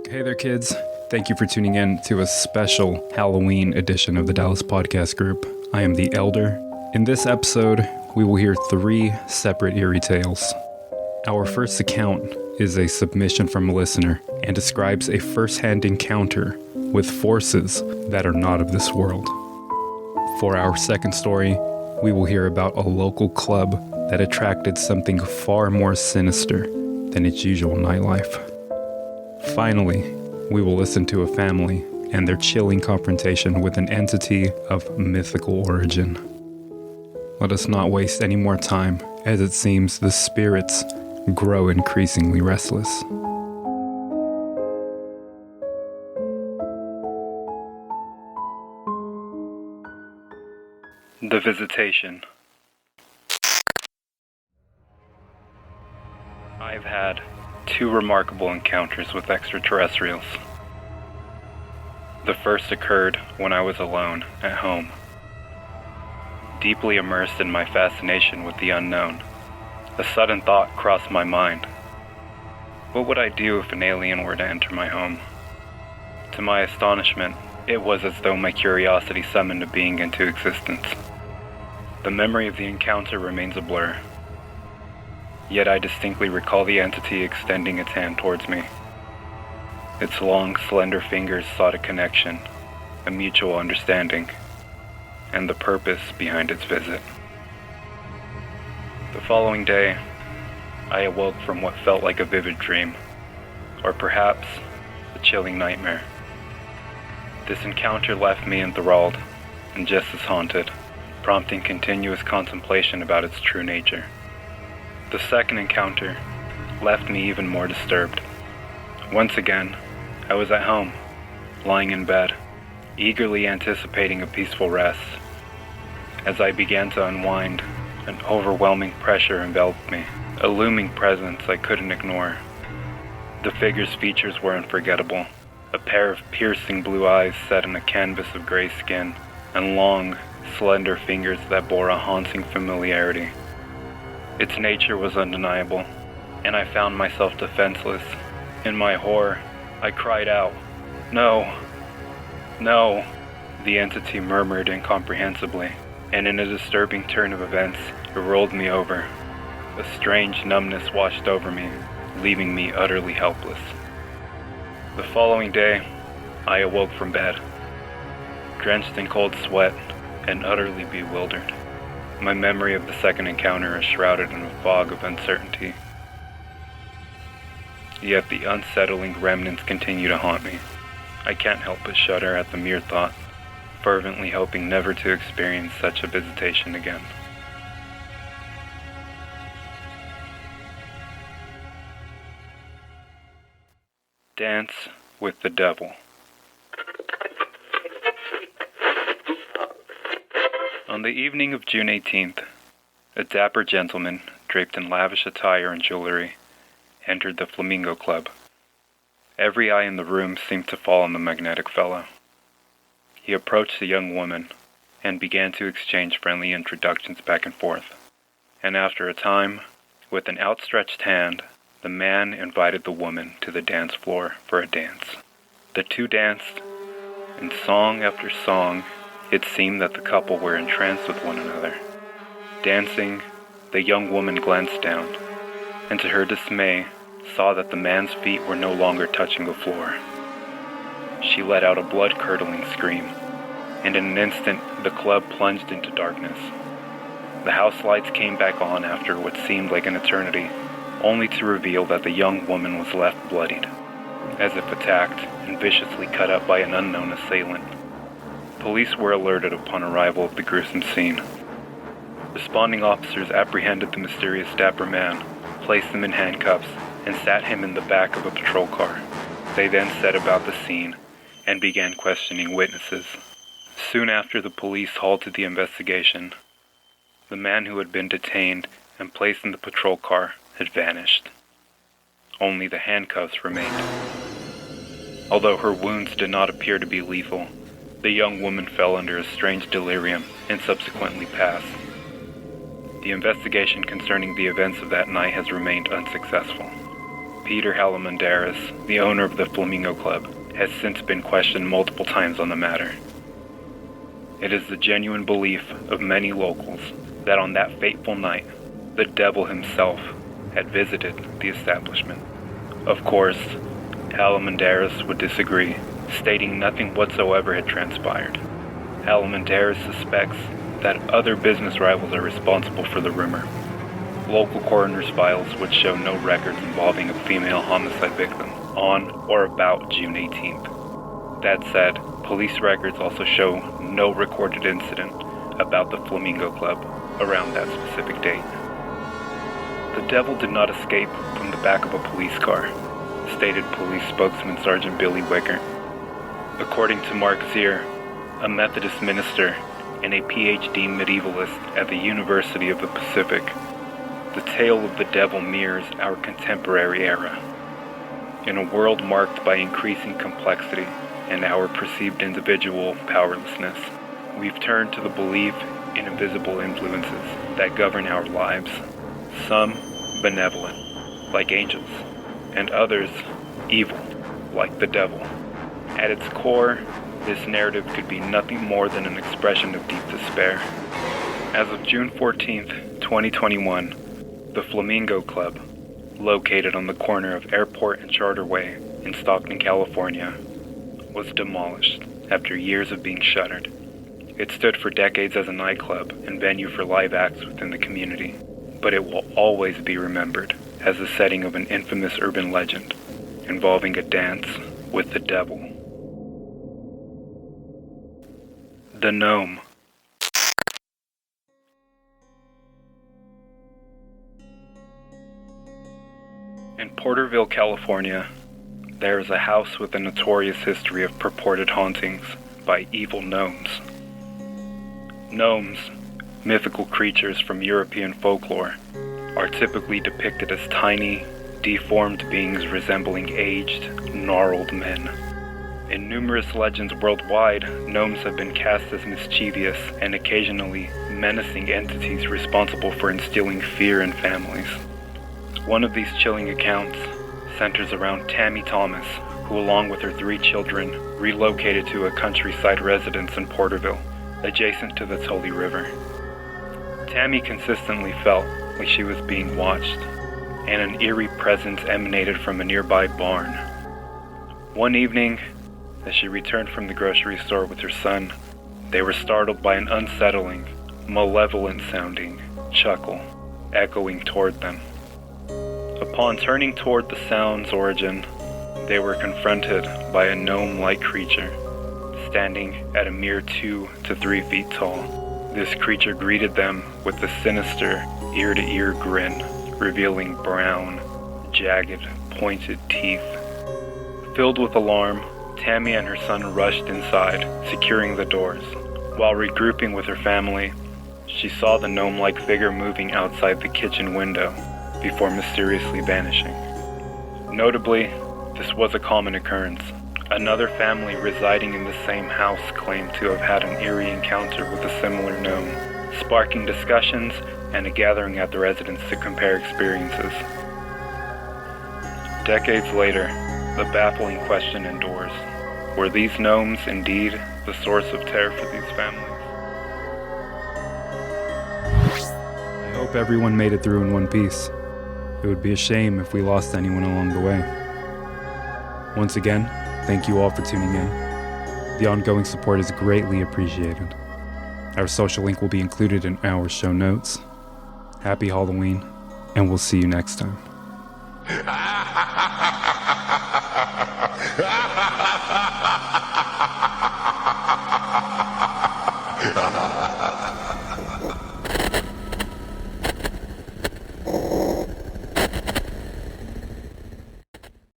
Hey there, kids. Thank you for tuning in to a special Halloween edition of the Dallas Podcast Group. I am the Elder. In this episode, we will hear 3 separate eerie tales. Our first account is a submission from a listener and describes a first-hand encounter with forces that are not of this world. For our second story, we will hear about a local club that attracted something far more sinister than its usual nightlife. Finally, we will listen to a family and their chilling confrontation with an entity of mythical origin. Let us not waste any more time, as it seems the spirits grow increasingly restless. The Visitation. I've had 2 remarkable encounters with extraterrestrials. The first occurred when I was alone at home. Deeply immersed in my fascination with the unknown, a sudden thought crossed my mind. What would I do if an alien were to enter my home? To my astonishment, it was as though my curiosity summoned a being into existence. The memory of the encounter remains a blur. Yet I distinctly recall the entity extending its hand towards me. Its long, slender fingers sought a connection, a mutual understanding, and the purpose behind its visit. The following day, I awoke from what felt like a vivid dream, or perhaps a chilling nightmare. This encounter left me enthralled and just as haunted, prompting continuous contemplation about its true nature. The second encounter left me even more disturbed. Once again, I was at home, lying in bed, eagerly anticipating a peaceful rest. As I began to unwind, an overwhelming pressure enveloped me, a looming presence I couldn't ignore. The figure's features were unforgettable, a pair of piercing blue eyes set in a canvas of gray skin, and long, slender fingers that bore a haunting familiarity. Its nature was undeniable, and I found myself defenseless. In my horror, I cried out, "No! No!" The entity murmured incomprehensibly, and in a disturbing turn of events, it rolled me over. A strange numbness washed over me, leaving me utterly helpless. The following day, I awoke from bed, drenched in cold sweat and utterly bewildered. My memory of the second encounter is shrouded in a fog of uncertainty. Yet the unsettling remnants continue to haunt me. I can't help but shudder at the mere thought, fervently hoping never to experience such a visitation again. Dance with the Devil. On the evening of June 18th, a dapper gentleman, draped in lavish attire and jewelry, entered the Flamingo Club. Every eye in the room seemed to fall on the magnetic fellow. He approached the young woman and began to exchange friendly introductions back and forth. And after a time, with an outstretched hand, the man invited the woman to the dance floor for a dance. The two danced, and song after song, it seemed that the couple were entranced with one another. Dancing, the young woman glanced down, and to her dismay, saw that the man's feet were no longer touching the floor. She let out a blood-curdling scream, and in an instant, the club plunged into darkness. The house lights came back on after what seemed like an eternity, only to reveal that the young woman was left bloodied, as if attacked and viciously cut up by an unknown assailant. Police were alerted upon arrival of the gruesome scene. Responding officers apprehended the mysterious dapper man, placed him in handcuffs, and sat him in the back of a patrol car. They then set about the scene and began questioning witnesses. Soon after the police halted the investigation, the man who had been detained and placed in the patrol car had vanished. Only the handcuffs remained. Although her wounds did not appear to be lethal, the young woman fell under a strange delirium and subsequently passed. The investigation concerning the events of that night has remained unsuccessful. Peter Halamandaris, the owner of the Flamingo Club, has since been questioned multiple times on the matter. It is the genuine belief of many locals that on that fateful night, the devil himself had visited the establishment. Of course, Halamandaris would disagree, stating nothing whatsoever had transpired. Halamandaris suspects that other business rivals are responsible for the rumor. Local coroner's files would show no records involving a female homicide victim on or about June 18th. That said, police records also show no recorded incident about the Flamingo Club around that specific date. The devil did not escape from the back of a police car, stated police spokesman Sergeant Billy Wicker. According to Mark Zier, a Methodist minister and a PhD medievalist at the University of the Pacific, the tale of the devil mirrors our contemporary era. In a world marked by increasing complexity and our perceived individual powerlessness, we've turned to the belief in invisible influences that govern our lives, some benevolent, like angels, and others evil, like the devil. At its core, this narrative could be nothing more than an expression of deep despair. As of June 14th, 2021, the Flamingo Club, located on the corner of Airport and Charter Way in Stockton, California, was demolished after years of being shuttered. It stood for decades as a nightclub and venue for live acts within the community, but it will always be remembered as the setting of an infamous urban legend involving a dance with the devil. The Gnome. In Porterville, California, there is a house with a notorious history of purported hauntings by evil gnomes. Gnomes, mythical creatures from European folklore, are typically depicted as tiny, deformed beings resembling aged, gnarled men. In numerous legends worldwide, gnomes have been cast as mischievous and occasionally menacing entities responsible for instilling fear in families. One of these chilling accounts centers around Tammy Thomas, who along with her 3 children relocated to a countryside residence in Porterville, adjacent to the Tully River. Tammy consistently felt like she was being watched, and an eerie presence emanated from a nearby barn. One evening, as she returned from the grocery store with her son, they were startled by an unsettling, malevolent-sounding chuckle echoing toward them. Upon turning toward the sound's origin, they were confronted by a gnome-like creature, standing at a mere 2 to 3 feet tall. This creature greeted them with a sinister, ear-to-ear grin, revealing brown, jagged, pointed teeth. Filled with alarm, Tammy and her son rushed inside, securing the doors. While regrouping with her family, she saw the gnome-like figure moving outside the kitchen window before mysteriously vanishing. Notably, this was a common occurrence. Another family residing in the same house claimed to have had an eerie encounter with a similar gnome, sparking discussions and a gathering at the residence to compare experiences. Decades later, the baffling question endures. Were these gnomes indeed the source of terror for these families? I hope everyone made it through in one piece. It would be a shame if we lost anyone along the way. Once again, thank you all for tuning in. The ongoing support is greatly appreciated. Our social link will be included in our show notes. Happy Halloween, and we'll see you next time. Ha ha ha ha!